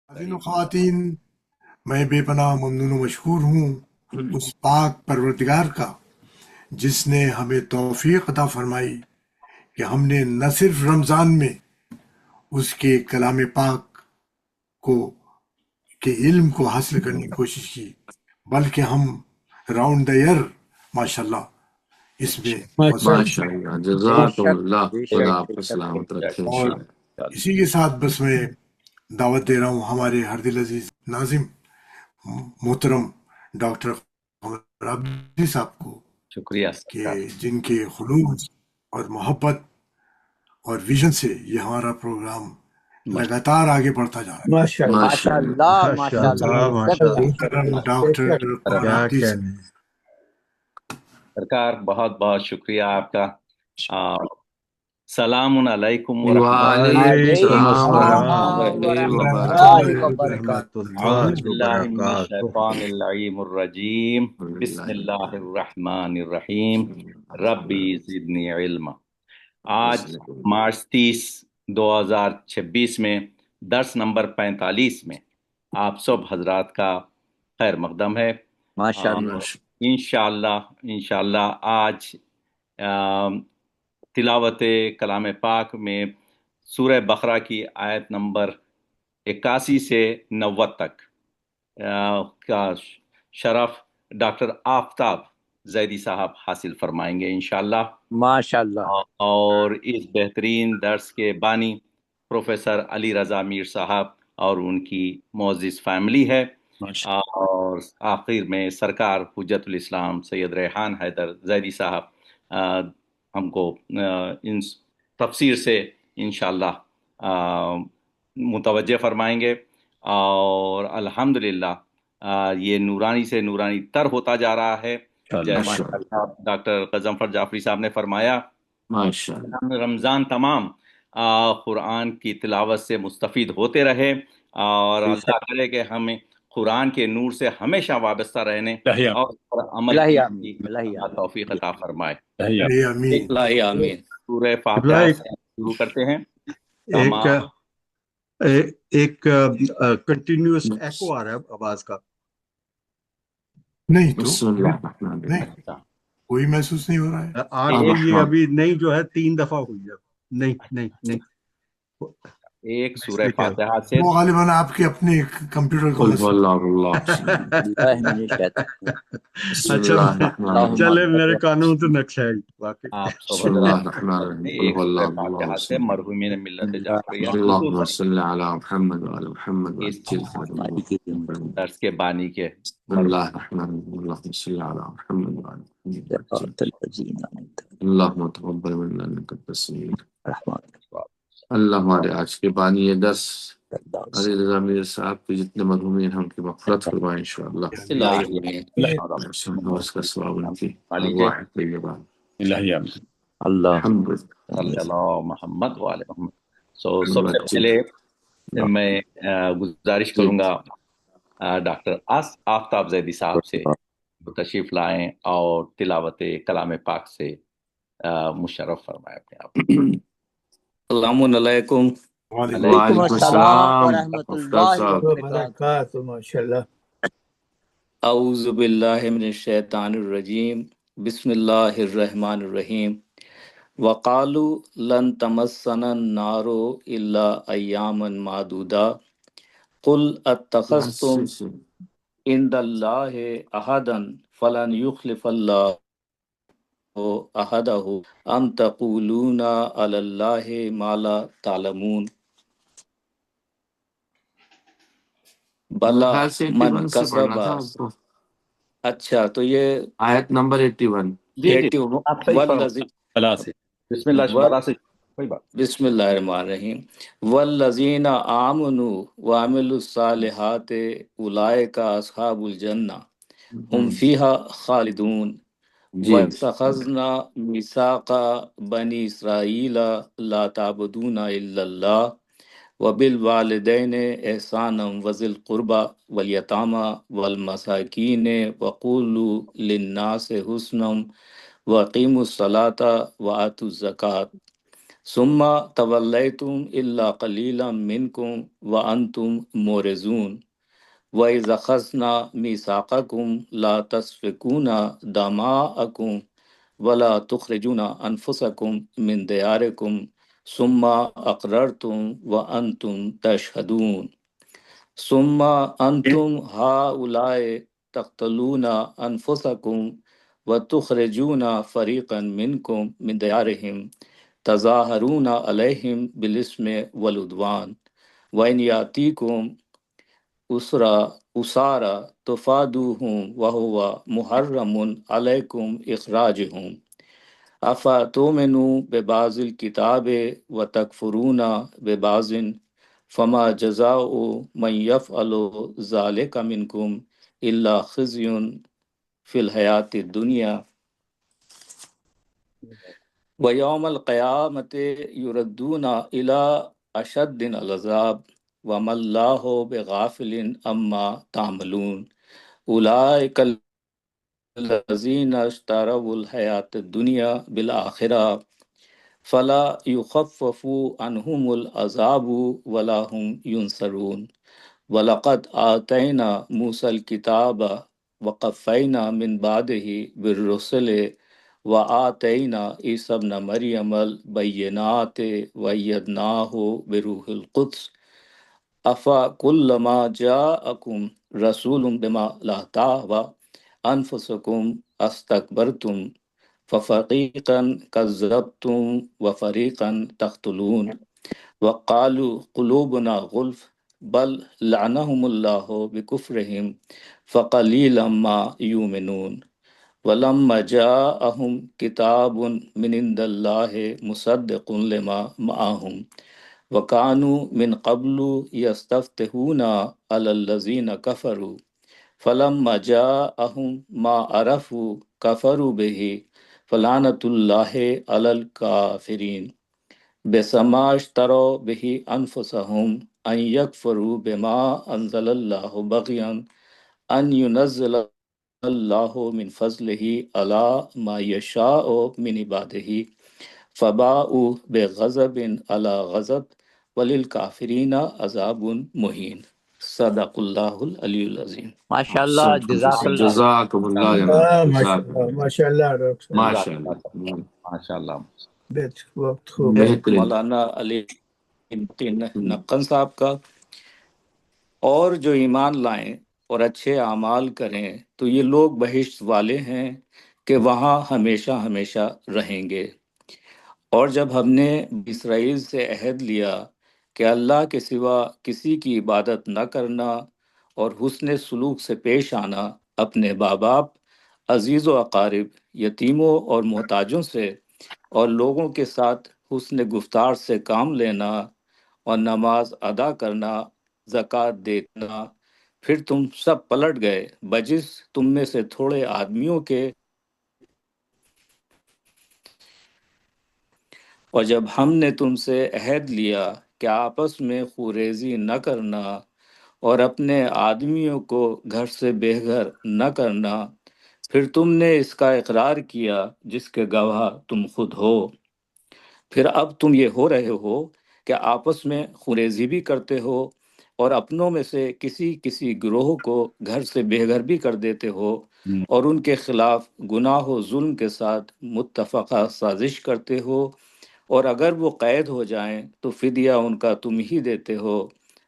حضرین و خواتین، میں بے پناہ ممنون و مشکور ہوں اس پاک پروردگار کا جس نے ہمیں توفیق عطا فرمائی کہ ہم نے نہ صرف رمضان میں اس کے کلام پاک کو کے علم کو حاصل کرنے کی کوشش کی، بلکہ ہم راؤنڈ دا ایئر ماشاءاللہ اس میں ماشاءاللہ جزاکم اللہ، خدا آپ کو سلامت رکھے اور اسی کے ساتھ بس میں دعوت دے رہا ہوں ہمارے ہر دل عزیز ناظم محترم ڈاکٹر قمر عبدی صاحب کو، شکریہ کہ جن کے خلوص اور محبت اور ویژن سے یہ ہمارا پروگرام لگاتار آگے بڑھتا جا رہا ہے۔ محترم ڈاکٹر قمر عبدی صاحب، سرکار بہت بہت شکریہ آپ کا۔ سلام علیکم وعلیکم السلام ورحمۃ اللہ وبرکاتہ۔ اعوذ باللہ من الشیطان اللعین الرجیم، بسم اللہ الرحمن الرحیم، ربی زدنی علما۔ آج مارچ 30، 2026 میں درس نمبر 45 میں آپ سب حضرات کا خیر مقدم ہے۔ انشاءاللہ آج تلاوت کلام پاک میں سورہ بقرہ کی آیت نمبر 81 سے 90 تک کا شرف ڈاکٹر آفتاب زیدی صاحب حاصل فرمائیں گے انشاءاللہ ماشاءاللہ۔ اور اس بہترین درس کے بانی پروفیسر علی رضا میر صاحب اور ان کی معزز فیملی ہے، اور آخر میں سرکار حجت الاسلام سید ریحان حیدر زیدی صاحب ہم کو ان تفسیر سے انشاءاللہ متوجہ فرمائیں گے۔ اور الحمدللہ یہ نورانی سے نورانی تر ہوتا جا رہا ہے، جیسا ڈاکٹر غضنفر جعفری صاحب نے فرمایا، رمضان تمام قرآن کی تلاوت سے مستفید ہوتے رہے، اور اللہ کرے کہ ہمیں قرآن کے نور سے ہمیشہ وابستہ رہنے اور عمل کی توفیق عطا فرمائے۔ آمین۔ سورہ فاتحہ سے شروع کرتے ہیں۔ ایک کنٹینیوس ایکو آ رہا ہے آواز کا۔ نہیں تو نہیں، کوئی محسوس نہیں ہو رہا ہے آج بھی یہ ابھی نہیں جو ہے 3 دفعہ ہوئی ہے۔ نہیں ایک سورہ فاتحہ سے وہ غالباً آپ کے اپنے کمپیوٹر کو اچھا چلے میرے قانون تو نقشہ ہے واقعی۔ ایک سورہ فاتحہ سے مرحومین ملت جعفریہ اللہم صلی علی محمد وعلی محمد اس درس کے بانی کے اللہم صلی علی محمد وعلی اللہم تقبل منا انک انت السمیع۔ اللہ ہمارے آج کے بانی درس علی رضا میر صاحب کے جتنے مرحومین ہیں ان کی مغفرت فرمائے انشاءاللہ، اس کا ثواب ان کی ارواح طیبہ۔ الحمد اللہ محمد وعلی محمد۔ سب سے پہلے میں گزارش کروں گا ڈاکٹر آفتاب زیدی صاحب سے تشریف لائیں اور تلاوت کلام پاک سے مشرف فرمائے اپنے آپ۔ السلام علیکم۔ وعلیکم السلام ورحمۃ اللہ وبرکاتہ۔ ماشاءاللہ۔ اعوذ باللہ من الشیطان الرجیم، بسم اللہ الرحمن الرحیم۔ وقالوا لن تمسنا النار الا ایاما معدودا قل اتخذتم عند اللہ عہدا فلن یخلف اللہ عہدہ ام تقولون علی اللہ ما لا تعلمون بلا من کسب۔ اچھا تو یہ آیت نمبر 81۔ بسم اللہ الرحمن الرحیم۔ والذین آمنوا وعملوا الصالحات اولئک اصحاب الجنہ هم فیہا خالدون۔ وَاتَّخَذْنَا مِيثَاقَ بَنِي إِسْرَائِيلَ لَا تَعْبُدُونَ إِلَّا اللَّهَ وَبِالْوَالِدَيْنِ إِحْسَانًا وَذِي الْقُرْبَى وَالْيَتَامَى وَالْمَسَاكِينِ وَقُولُوا لِلنَّاسِ حُسْنًا وَأَقِيمُوا الصَّلَاةَ وَآتُوا الزَّكَاةَ ثم تولیتم الا قلیلا منکم وانتم مورزون وَإِذْ أَخَذْنَا مِيثَاقَكُمْ لَا تَسْفِكُونَ دَمَاءَكُمْ وَلَا تُخْرِجُونَ أَنفُسَكُمْ مِنْ دِيَارِكُمْ ثُمَّ أَقْرَرْتُمْ وَأَنْتُمْ تَشْهَدُونَ ثُمَّ أَنْتُمْ هَؤُلَاءِ تَقْتُلُونَ أَنفُسَكُمْ وَتُخْرِجُونَ فَرِيقًا مِنْكُمْ مِنْ دِيَارِهِمْ تَظَاهَرُونَ عَلَيْهِمْ بِالْإِثْمِ وَالْعُدْوَانِ وَإِنْ يَأْتِيكُمْ اسارا تفادوہم وہو محرم علیکم اخراجہم افاتؤمنون ببعض الکتاب وتکفرون ببعض فما جزاء من یفعل ذلک منکم الا خزی فی الحیاۃ الدنیا ویوم القیامۃ یردون الی اشد العذاب وما اللہ بغافل اما تعملون اولئک الذین اشتروا الحیاۃ الدنیا بالآخرہ فلا یخفف عنہم العذاب ولا هم ینصرون وَلَقَدْ آتَيْنَا مُوسَى الْكِتَابَ وَقَفَّيْنَا مِنْ بَعْدِهِ بِالرُّسُلِ وَآتَيْنَا عِيسَى ابْنَ مَرْيَمَ الْبَيِّنَاتِ وَأَيَّدْنَاهُ بِرُوحِ الْقُدُسِ أَفَكُلَّمَا جَاءَكُمْ رَسُولٌ بِمَا لَا تَهْوَىٰ أَنفُسُكُمْ اسْتَكْبَرْتُمْ فَفَرِيقًا كَذَّبْتُمْ وَفَرِيقًا تَقْتُلُونَ وَقَالُوا قُلُوبُنَا غُلْفٌ بل لعنهم اللہ بکفرہم فقلیلا ما یؤمنون ولما جاءہم کتاب من عند اللہ مصدق لما معہم وکانوا من قبل یستفتحون علی الذین کفروا فلما جاءہم ما عرفوا کفروا بہ فلعنۃ اللہ علی الکافرین بسما اشتروا به انفسهم ان یکفروا بما انزل اللہ بغیا ان ينزل اللہ من فضلہ علی ما یشاء من عبادہ فباؤوا بغضب علی غضب وللکافرین عذاب مہین صدق اللہ العلی العظیم ماشاء اللہ، جزاک اللہ. جزاکم اللہ جناب، ماشاء جزاک اللہ ماشاء اللہ ڈاکٹر صاحب ماشاء اللہ ماشاء اللہ. وقت خوب بہترین. مولانا علی نقن صاحب کا، اور جو ایمان لائیں اور اچھے اعمال کریں تو یہ لوگ بہشت والے ہیں کہ وہاں ہمیشہ ہمیشہ رہیں گے. اور جب ہم نے اسرائیل سے عہد لیا کہ اللہ کے سوا کسی کی عبادت نہ کرنا اور حسن سلوک سے پیش آنا اپنے ماں باپ، عزیز و اقارب، یتیموں اور محتاجوں سے، اور لوگوں کے ساتھ حسن گفتار سے کام لینا اور نماز ادا کرنا، زکوٰۃ دینا، پھر تم سب پلٹ گئے بجز تم میں سے تھوڑے آدمیوں کے. اور جب ہم نے تم سے عہد لیا کہ آپس میں خوریزی نہ کرنا اور اپنے آدمیوں کو گھر سے بے گھر نہ کرنا، پھر تم نے اس کا اقرار کیا جس کے گواہ تم خود ہو. پھر اب تم یہ ہو رہے ہو کہ آپس میں خوریزی بھی کرتے ہو اور اپنوں میں سے کسی گروہ کو گھر سے بے گھر بھی کر دیتے ہو اور ان کے خلاف گناہ و ظلم کے ساتھ متفقہ سازش کرتے ہو، اور اگر وہ قید ہو جائیں تو فدیہ ان کا تم ہی دیتے ہو،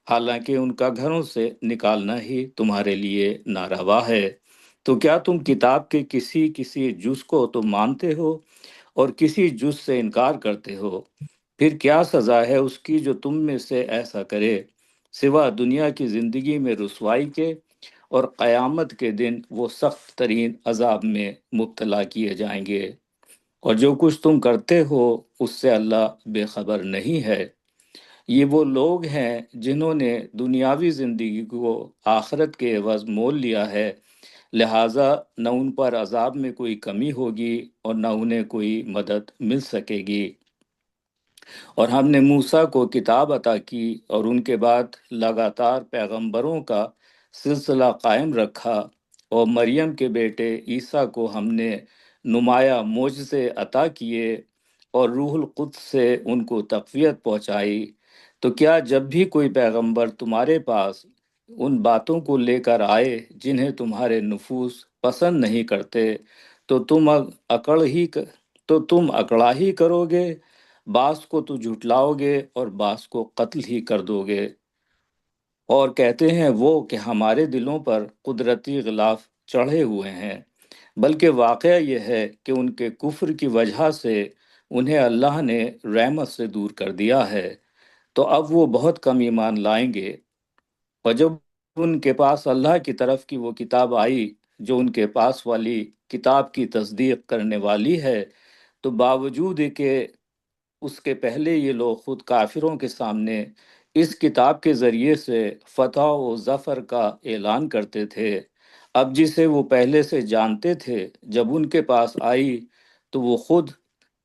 حالانکہ ان کا گھروں سے نکالنا ہی تمہارے لیے ناروا ہے. تو کیا تم کتاب کے کسی جز کو تم مانتے ہو اور کسی جز سے انکار کرتے ہو؟ پھر کیا سزا ہے اس کی جو تم میں سے ایسا کرے، سوا دنیا کی زندگی میں رسوائی کے، اور قیامت کے دن وہ سخت ترین عذاب میں مبتلا کیے جائیں گے. اور جو کچھ تم کرتے ہو اس سے اللہ بے خبر نہیں ہے. یہ وہ لوگ ہیں جنہوں نے دنیاوی زندگی کو آخرت کے عوض مول لیا ہے، لہٰذا نہ ان پر عذاب میں کوئی کمی ہوگی اور نہ انہیں کوئی مدد مل سکے گی. اور ہم نے موسیٰ کو کتاب عطا کی اور ان کے بعد لگاتار پیغمبروں کا سلسلہ قائم رکھا، اور مریم کے بیٹے عیسیٰ کو ہم نے نمایاں معجزے عطا کیے اور روح القدس سے ان کو تقویت پہنچائی، تو کیا جب بھی کوئی پیغمبر تمہارے پاس ان باتوں کو لے کر آئے جنہیں تمہارے نفوس پسند نہیں کرتے، تو تم اکڑا ہی کرو گے، بعض کو تو جھٹلاؤ گے اور بعض کو قتل ہی کر دو گے، اور کہتے ہیں وہ کہ ہمارے دلوں پر قدرتی غلاف چڑھے ہوئے ہیں، بلکہ واقعہ یہ ہے کہ ان کے کفر کی وجہ سے انہیں اللہ نے رحمت سے دور کر دیا ہے، تو اب وہ بہت کم ایمان لائیں گے۔ اور جب ان کے پاس اللہ کی طرف کی وہ کتاب آئی جو ان کے پاس والی کتاب کی تصدیق کرنے والی ہے، تو باوجود کہ اس کے پہلے یہ لوگ خود کافروں کے سامنے اس کتاب کے ذریعے سے فتح و ظفر کا اعلان کرتے تھے، اب جسے وہ پہلے سے جانتے تھے جب ان کے پاس آئی تو وہ خود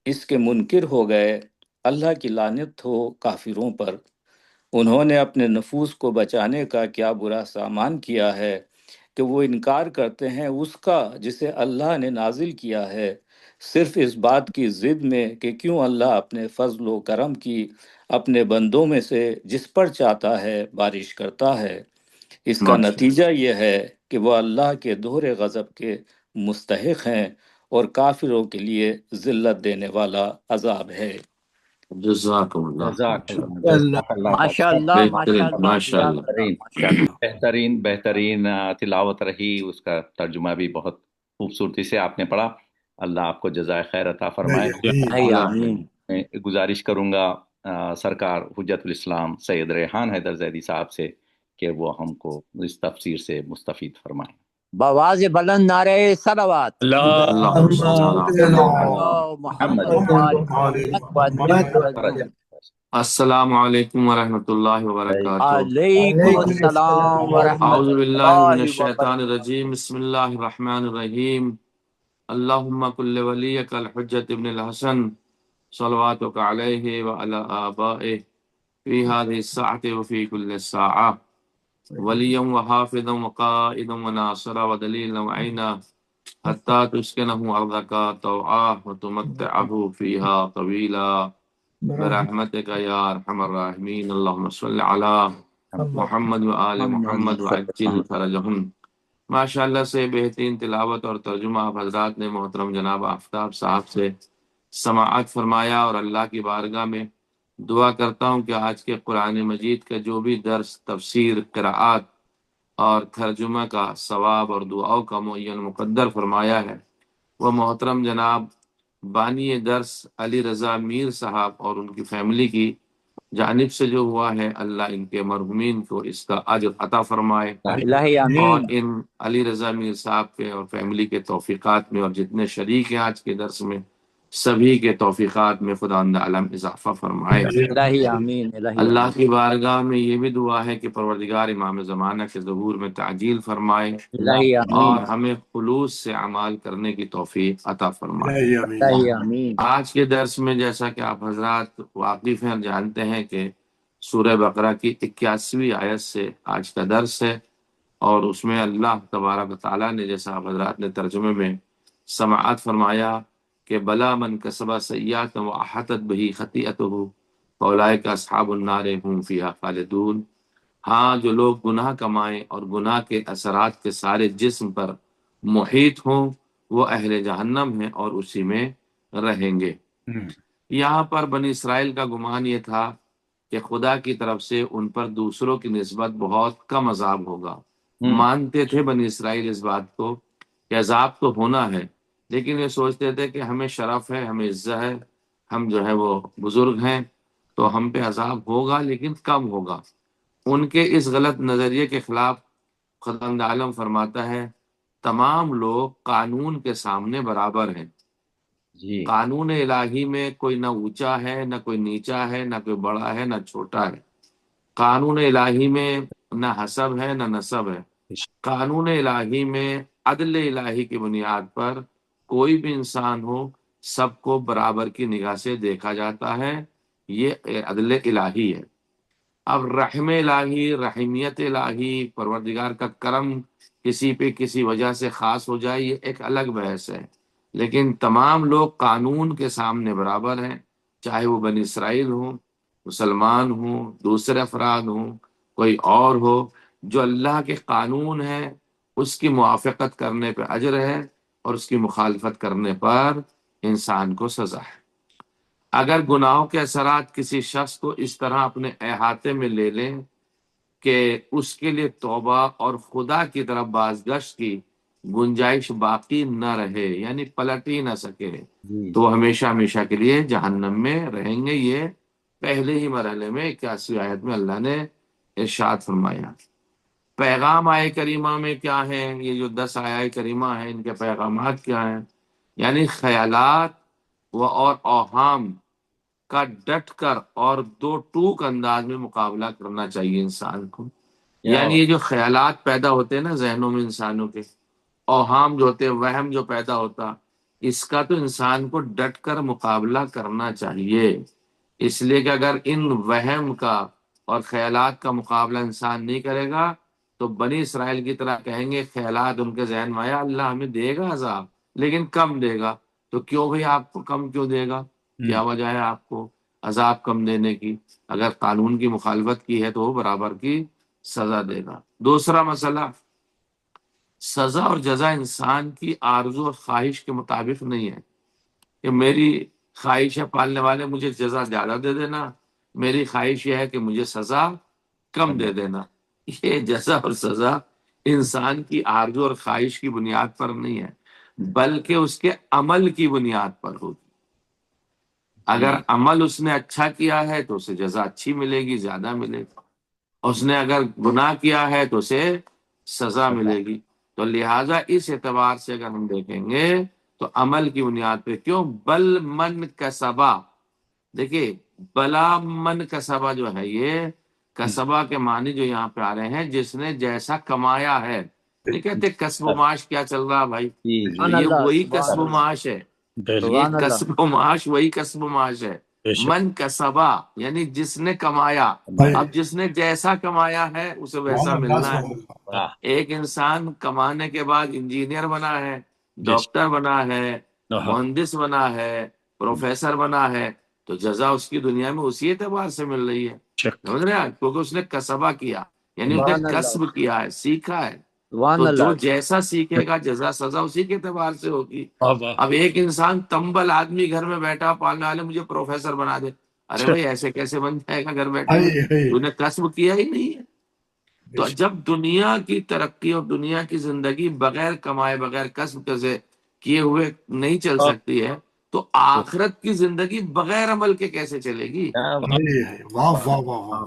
اس کے منکر ہو گئے۔ اللہ کی لعنت ہو کافروں پر، انہوں نے اپنے نفوس کو بچانے کا کیا برا سامان کیا ہے کہ وہ انکار کرتے ہیں اس کا جسے اللہ نے نازل کیا ہے، صرف اس بات کی ضد میں کہ کیوں اللہ اپنے فضل و کرم کی اپنے بندوں میں سے جس پر چاہتا ہے بارش کرتا ہے۔ اس کا ماشاء نتیجہ یہ ہے کہ وہ اللہ کے دوہرے غضب کے مستحق ہیں اور کافروں کے لیے ذلت دینے والا عذاب ہے۔ جزاکم اللہ جزاک خیر۔ اللہ، جزاک اللہ ماشاء خیر۔ اللہ ماشاء بہترین، اللہ ماشاء جزاک اللہ، اللہ بہترین ماشاء اللہ۔ بہترین بہترین تلاوت رہی، اس کا ترجمہ بھی بہت خوبصورتی سے آپ نے پڑھا۔ اللہ آپ کو جزائے خیر عطا فرمائے۔ اے اللہ آمین۔ میں گزارش کروں گا سرکار حجت الاسلام سید ریحان حیدر زیدی صاحب سے کہ وہ ہم کو اس تفسیر سے مستفید فرمائیں۔ بواز بلند نعرہ صلوات، اللہم صلی اللہ اللہ محمد و آل محمد و ادب وسلم۔ السلام علیکم ورحمۃ اللہ وبرکاتہ۔ علیکم السلام ورحمۃ اعوذ باللہ من اللہ الشیطان وبرکاتہ۔ الرجیم، بسم اللہ الرحمن الرحیم۔ اللہم کل ولیک الحجت ابن الحسن صلواتک علیہ وعلی آبائہ فی هذه الساعة وفی کل ساعة ولیا وحافظا وقائدا وناصرا ودلیلا وعینا حتی تسکنہ ارضک طوعا وتمتعہ فیہا طویلا برحمتک یا ارحم الراحمین۔ اللہم صلی علی محمد و آل محمد وعجل فرجہم۔ ماشاءاللہ سے بہترین تلاوت اور ترجمہ آپ حضرات نے محترم جناب آفتاب صاحب سے سماعت فرمایا، اور اللہ کی بارگاہ میں دعا کرتا ہوں کہ آج کے قرآن مجید کا جو بھی درس، تفسیر، قراءات اور ترجمہ کا ثواب اور دعاؤں کا معین مقدر فرمایا ہے، وہ محترم جناب بانی درس علی رضا میر صاحب اور ان کی فیملی کی جانب سے جو ہوا ہے، اللہ ان کے مرحومین کو اس کا اجر عطا فرمائے، الہی اور آمین۔ ان علی رضا میر صاحب کے اور فیملی کے توفیقات میں اور جتنے شریک ہیں آج کے درس میں سبھی کے توفیقات میں خداوند عالم اضافہ فرمائے۔ الہی آمین۔ الہی اللہ آمین۔ کی بارگاہ میں یہ بھی دعا ہے کہ پروردگار امام زمانہ کے ظہور میں تعجیل فرمائے الہی آمین۔ اور ہمیں خلوص سے اعمال کرنے کی توفیق عطا فرمائے۔ الہی آمین۔ آج کے درس میں جیسا کہ آپ حضرات واقف ہیں اور جانتے ہیں کہ سورہ بقرہ کی 81ویں آیت سے آج کا درس ہے، اور اس میں اللہ تبارک و تعالیٰ نے جیسا آپ حضرات نے ترجمے میں سماعت فرمایا کہ بلا من کسب سیئات واحاطت بہ خطیئتہ فاولئک اصحاب النار هم فیہا خالدون۔ ہاں، جو لوگ گناہ کمائیں اور گناہ کے اثرات کے سارے جسم پر محیط ہوں وہ اہل جہنم ہیں اور اسی میں رہیں گے۔ یہاں پر بنی اسرائیل کا گمان یہ تھا کہ خدا کی طرف سے ان پر دوسروں کی نسبت بہت کم عذاب ہوگا۔ مانتے تھے بنی اسرائیل اس بات کو کہ عذاب تو ہونا ہے، لیکن یہ سوچتے تھے کہ ہمیں شرف ہے، ہمیں عزت ہے، ہم جو ہے وہ بزرگ ہیں تو ہم پہ عذاب ہوگا لیکن کم ہوگا۔ ان کے اس غلط نظریے کے خلاف خداوند عالم فرماتا ہے تمام لوگ قانون کے سامنے برابر ہیں۔ جی قانون الہی میں کوئی نہ اونچا ہے، نہ کوئی نیچا ہے، نہ کوئی بڑا ہے، نہ چھوٹا ہے۔ قانون الہی میں نہ حسب ہے، نہ نسب ہے۔ قانون الہی میں عدل الہی کی بنیاد پر کوئی بھی انسان ہو سب کو برابر کی نگاہ سے دیکھا جاتا ہے، یہ عدل الہی ہے۔ اب رحم الہی، رحمیت الہی، پروردگار کا کرم کسی پہ کسی وجہ سے خاص ہو جائے، یہ ایک الگ بحث ہے، لیکن تمام لوگ قانون کے سامنے برابر ہیں، چاہے وہ بنی اسرائیل ہوں، مسلمان ہوں، دوسرے افراد ہوں، کوئی اور ہو۔ جو اللہ کے قانون ہے اس کی موافقت کرنے پہ اجر ہے، اور اس کی مخالفت کرنے پر انسان کو سزا ہے۔ اگر گناہوں کے اثرات کسی شخص کو اس طرح اپنے احاطے میں لے لیں کہ اس کے لیے توبہ اور خدا کی طرف بازگشت کی گنجائش باقی نہ رہے، یعنی پلٹ ہی نہ سکے، تو وہ ہمیشہ ہمیشہ کے لیے جہنم میں رہیں گے۔ یہ پہلے ہی مرحلے میں 81 آیت میں اللہ نے ارشاد فرمایا۔ پیغام آئے کریمہ میں کیا ہے؟ یہ جو 10 آیات کریمہ ہیں ان کے پیغامات کیا ہیں؟ یعنی خیالات اور اوہام کا ڈٹ کر اور دو ٹوک انداز میں مقابلہ کرنا چاہیے انسان کو۔ یعنی یہ جو خیالات پیدا ہوتے ہیں نا ذہنوں میں انسانوں کے، اوہام جو ہوتے ہیں، وہم جو پیدا ہوتا، اس کا تو انسان کو ڈٹ کر مقابلہ کرنا چاہیے۔ اس لیے کہ اگر ان وہم کا اور خیالات کا مقابلہ انسان نہیں کرے گا تو بنی اسرائیل کی طرح کہیں گے، خیالات ان کے ذہن میں آیا اللہ ہمیں دے گا عذاب لیکن کم دے گا۔ تو کیوں بھئی آپ کو کم کیوں دے گا؟ کیا وجہ ہے آپ کو عذاب کم دینے کی؟ اگر قانون کی مخالفت کی ہے تو وہ برابر کی سزا دے گا۔ دوسرا مسئلہ، سزا اور جزا انسان کی آرزو اور خواہش کے مطابق نہیں ہے کہ میری خواہش ہے پالنے والے مجھے جزا زیادہ دے دینا، میری خواہش یہ ہے کہ مجھے سزا کم دے دینا۔ یہ جزا اور سزا انسان کی آرزو اور خواہش کی بنیاد پر نہیں ہے، بلکہ اس کے عمل کی بنیاد پر ہوگی۔ اگر عمل اس نے اچھا کیا ہے تو اسے جزا اچھی ملے گی، زیادہ ملے گی۔ اس نے اگر گناہ کیا ہے تو اسے سزا ملے گی۔ تو لہٰذا اس اعتبار سے اگر ہم دیکھیں گے تو عمل کی بنیاد پہ کیوں بل من کسبا، دیکھیے بلا من کسبا جو ہے، یہ کسبا کے معنی جو یہاں پہ آ رہے ہیں جس نے جیسا کمایا ہے۔ نہیں کہتے کسب و معاش کیا چل رہا بھائی، یہ وہی کسب و معاش ہے، یہ کسب و معاش وہی کسب و معاش ہے۔ من کسبا یعنی جس نے کمایا، اب جس نے جیسا کمایا ہے اسے ویسا ملنا ہے۔ ایک انسان کمانے کے بعد انجینئر بنا ہے، ڈاکٹر بنا ہے، مہندس بنا ہے، پروفیسر بنا ہے، تو جزا اس کی دنیا میں اسی اعتبار سے مل رہی ہے، سمجھ رہے ہیں؟ کیونکہ اس نے کسبہ کیا، یعنی اس نے کسب کیا ہے، سیکھا ہے۔ تو جو جیسا سیکھے گا جزا سزا اسی کے اعتبار سے ہوگی۔ اب ایک انسان تنبل آدمی گھر میں بیٹھا پالنے والے مجھے پروفیسر بنا دے، ارے بھائی ایسے کیسے بن جائے گا گھر بیٹھے؟ تو نے کسب کیا ہی نہیں ہے۔ تو جب دنیا کی ترقی اور دنیا کی زندگی بغیر کمائے بغیر کسب سے کیے ہوئے نہیں چل سکتی ہے، تو آخرت کی زندگی بغیر عمل کے کیسے چلے گی؟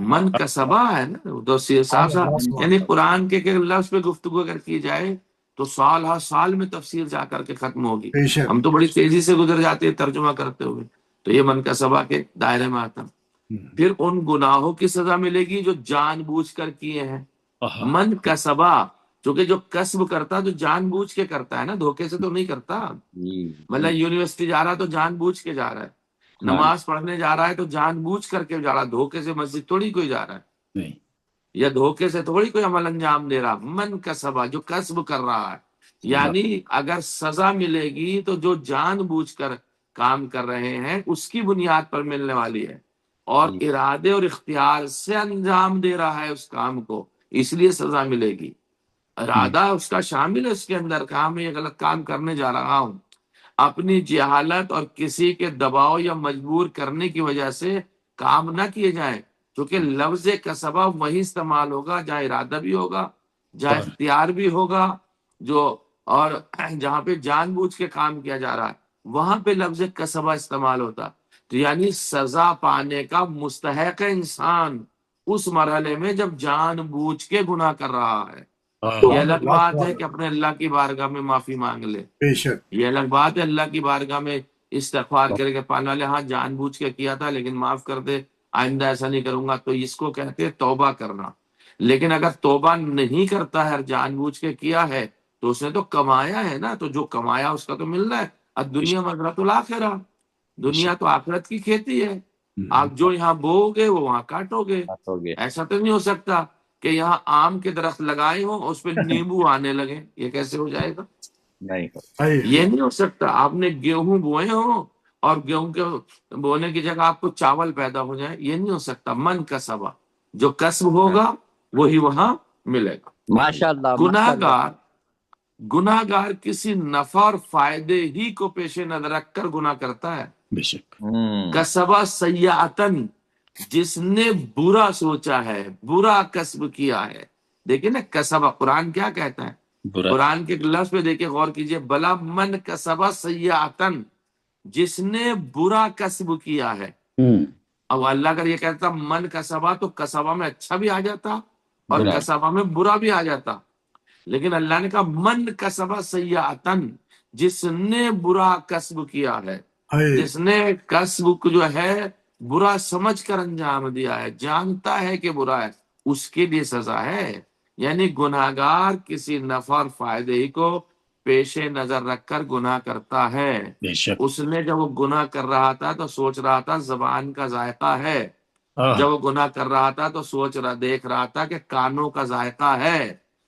من کسبہ ہے نا، تو صاف یعنی قرآن کے لفظ پہ گفتگو اگر کی جائے تو سال ہر سال میں تفسیر جا کر کے ختم ہوگی، ہم تو بڑی تیزی سے گزر جاتے ہیں ترجمہ کرتے ہوئے۔ تو یہ من کسبہ کے دائرے میں آتا۔ پھر ان گناہوں کی سزا ملے گی جو جان بوجھ کر کیے ہیں۔ من کسبہ چونکہ جو کسب کرتا تو جان بوجھ کے کرتا ہے نا، دھوکے سے تو نہیں کرتا۔ مطلب یونیورسٹی جا رہا تو جان بوجھ کے جا رہا ہے، نماز پڑھنے جا رہا ہے تو جان بوجھ کر کے جا رہا ہے، دھوکے سے مسجد تھوڑی کوئی جا رہا ہے، یا دھوکے سے تھوڑی کوئی عمل انجام دے رہا۔ من کسبہ جو کسب کر رہا ہے، یعنی اگر سزا ملے گی تو جو جان بوجھ کر کام کر رہے ہیں اس کی بنیاد پر ملنے والی ہے، اور ارادے اور اختیار سے انجام دے رہا ہے اس کام کو، اس لیے سزا ملے گی۔ ارادہ اس کا شامل ہے اس کے اندر، کہا میں یہ غلط کام کرنے جا رہا ہوں، اپنی جہالت اور کسی کے دباؤ یا مجبور کرنے کی وجہ سے کام نہ کیے جائیں، کیونکہ لفظ کسبہ وہی استعمال ہوگا جہاں ارادہ بھی ہوگا، جہاں اختیار بھی ہوگا، جو اور جہاں پہ جان بوجھ کے کام کیا جا رہا ہے وہاں پہ لفظ کسبہ استعمال ہوتا۔ تو یعنی سزا پانے کا مستحق ہے انسان اس مرحلے میں جب جان بوجھ کے گناہ کر رہا ہے۔ یہ الگ بات ہے کہ اپنے اللہ کی بارگاہ میں معافی مانگ لے، یہ الگ بات ہے اللہ کی بارگاہ میں استغفار کرے کہ پانے والے ہاں جان بوجھ کے کیا تھا لیکن معاف کر دے، آئندہ ایسا نہیں کروں گا، تو اس کو کہتے ہیں توبہ کرنا۔ لیکن اگر توبہ نہیں کرتا ہے، جان بوجھ کے کیا ہے، تو اس نے تو کمایا ہے نا، تو جو کمایا اس کا تو ملنا ہے۔ اب دنیا مزرعۃ الآخرہ، دنیا تو آخرت کی کھیتی ہے، آپ جو یہاں بو گے وہ وہاں کاٹو گے۔ ایسا تو نہیں ہو سکتا کہ یہاں آم کے درخت لگائے ہوں اس پہ نیمبو آنے لگے، یہ کیسے ہو جائے گا؟ نہیں یہ نہیں ہو سکتا آپ نے گیہوں بوئے ہوں اور گیہوں کے بونے کی جگہ آپ کو چاول پیدا ہو جائے، یہ نہیں ہو سکتا۔ من کسب، جو کسب ہوگا وہی وہاں ملے گا۔ ماشاء اللہ ماشاء اللہ گناہ گار کسی نفع اور فائدے ہی کو پیش نظر رکھ کر گناہ کرتا ہے۔ بے شک کسبہ سیئاتن، جس نے برا سوچا ہے، برا کسب کیا ہے۔ دیکھیں نا کسبہ، قرآن کیا کہتا ہے؟ برا قرآن کے لفظ پہ دیکھیں، غور کیجئے، بلا من کسبہ سیئاتن، جس نے برا کسب کیا ہے۔ اب اللہ اگر یہ کہتا من کسبہ تو کسبہ میں اچھا بھی آ جاتا اور برا کسبہ میں برا بھی آ جاتا، لیکن اللہ نے کہا من کسبہ سیئاتن، جس نے برا کسب کیا ہے، جس نے کسب کو جو ہے برا سمجھ کر انجام دیا ہے، جانتا ہے کہ برا ہے، اس کے لیے سزا ہے۔ یعنی گناہگار کسی نفع اور فائدے ہی کو پیش نظر رکھ کر گناہ کرتا ہے۔ بے شک اس نے جب وہ گناہ کر رہا تھا تو سوچ رہا تھا زبان کا ذائقہ ہے، جب وہ گناہ کر رہا تھا تو دیکھ رہا تھا کہ کانوں کا ذائقہ ہے،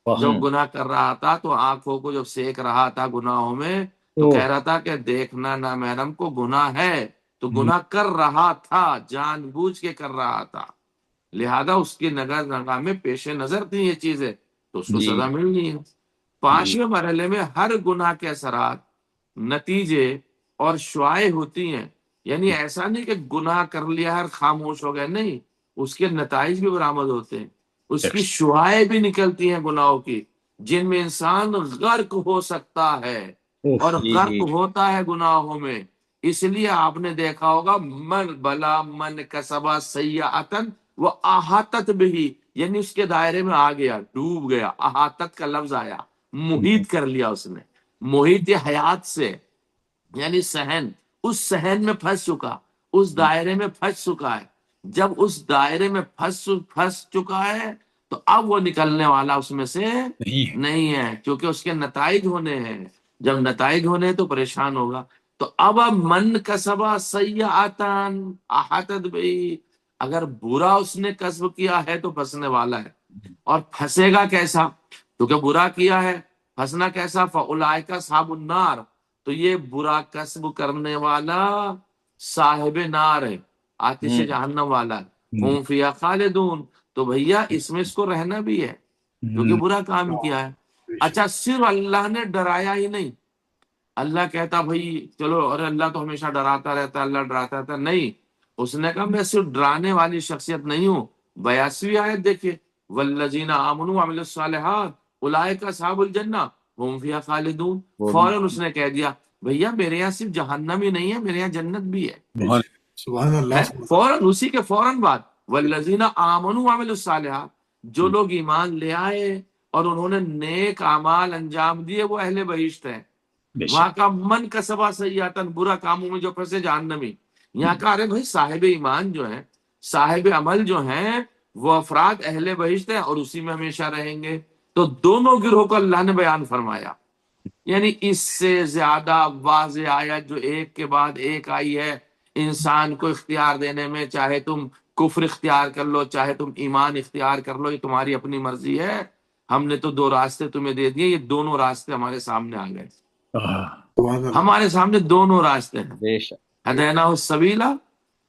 جب گناہ کر رہا تھا تو آنکھوں کو جب سیک رہا تھا گناہوں میں تو کہہ رہا تھا کہ دیکھنا نامحرم کو گناہ ہے، تو گناہ کر رہا تھا، جان بوجھ کے کر رہا تھا، لہذا اس کی نگاہ میں پیش نظر تھی یہ چیزیں، تو اس کو جی سزا ملنی ہے۔ 5ویں مرحلے میں ہر گناہ کے اثرات، نتیجے اور شعائیں ہوتی ہیں، یعنی ایسا نہیں کہ گناہ کر لیا ہر خاموش ہو گئے، نہیں، اس کے نتائج بھی برآمد ہوتے ہیں، اس کی شعائیں بھی نکلتی ہیں گناہوں کی، جن میں انسان غرق ہو سکتا ہے اور جی غرق ہوتا ہے گناہوں میں۔ اس لیے آپ نے دیکھا ہوگا من کسبہ سیئاتن وہ احاطت بھی، یعنی اس کے دائرے میں آ گیا، ڈوب گیا، احاطت کا لفظ آیا، محیط کر لیا اس نے، محیط حیات سے، یعنی صحن، اس صحن میں پھنس چکا، اس دائرے میں پھنس چکا ہے۔ جب اس دائرے میں پھنس چکا ہے تو اب وہ نکلنے والا اس میں سے نہیں ہے، کیونکہ اس کے نتائج ہونے ہیں، جب نتائج ہونے ہیں تو پریشان ہوگا۔ تو اب من کسبہ سیئاتن احاطت بھی، اگر برا اس نے کسب کیا ہے تو پھنسنے والا ہے، اور پھنسے گا کیسا؟ کیونکہ برا کیا ہے، پھنسنا کیسا؟ فاولئک اصحاب النار، تو یہ برا کسب کرنے والا صاحب نار ہے، آتش جہنم والا ہے، ہم فیہا خالدون، تو بھیا اس میں اس کو رہنا بھی ہے کیونکہ برا کام کیا ہے۔ اچھا، صرف اللہ نے ڈرایا ہی نہیں، اللہ کہتا بھائی چلو، اور اللہ تو ہمیشہ ڈراتا رہتا، اللہ ڈراتا رہتا، نہیں، اس نے کہا میں صرف ڈرانے والی شخصیت نہیں ہوں۔ 82ویں آیت دیکھیے، والذین آمنوا وعملوا الصالحات اولئک اصحاب الجنہ ہم فیہا خالدون، فوراً اس نے کہہ دیا بھیا میرے یہاں صرف جہنم ہی نہیں ہے، میرے یہاں جنت بھی ہے۔ سبحان اللہ فوراً اسی کے فوراً بعد والذین آمنوا وعملوا الصالحات، جو لوگ ایمان لے آئے اور انہوں نے نیک اعمال انجام دیے وہ اہل بہشت ہیں۔ وہاں کا من کسبہ سیئاتن، برا کاموں میں جو پھنسے جہنمی، یہاں کا ارے بھائی صاحب ایمان جو ہیں، صاحب عمل جو ہیں، وہ افراد اہل بہشت ہیں اور اسی میں ہمیشہ رہیں گے۔ تو دونوں گروہ کو اللہ نے بیان فرمایا، یعنی اس سے زیادہ واضح آیت جو ایک کے بعد ایک آئی ہے انسان کو اختیار دینے میں، چاہے تم کفر اختیار کر لو چاہے تم ایمان اختیار کر لو، یہ تمہاری اپنی مرضی ہے، ہم نے تو 2 راستے تمہیں دے دیے، یہ دونوں راستے ہمارے سامنے آ گئے، ہمارے سامنے دونوں راستے ہیں، بے شک ہدیناہ السبیل،